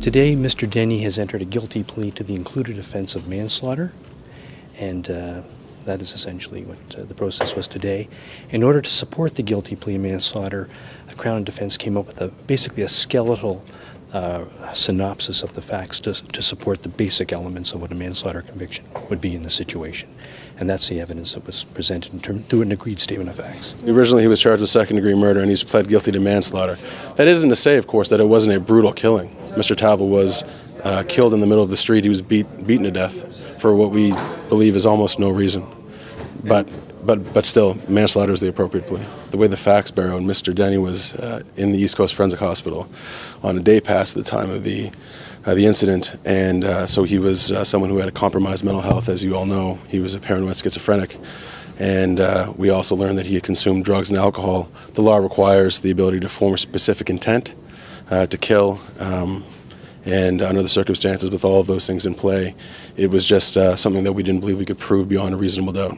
Today, Mr. Denny has entered a guilty plea to the included offense of manslaughter, and that is essentially what the process was today. In order to support the guilty plea of manslaughter, the Crown and Defense came up with basically a skeletal synopsis of the facts to support the basic elements of what a manslaughter conviction would be in the situation. And that's the evidence that was presented through an agreed statement of facts. Originally, he was charged with second-degree murder, and he's pled guilty to manslaughter. That isn't to say, of course, that it wasn't a brutal killing. Mr. Taavel was killed in the middle of the street. He was beaten to death for what we believe is almost no reason. But still, manslaughter is the appropriate plea. The way the facts bear out, Mr. Denny was in the East Coast Forensic Hospital on a day pass at the time of the incident, and so he was someone who had a compromised mental health, as you all know. He was a paranoid schizophrenic, and we also learned that he had consumed drugs and alcohol. The law requires the ability to form a specific intent to kill, and under the circumstances, with all of those things in play, it was just something that we didn't believe we could prove beyond a reasonable doubt.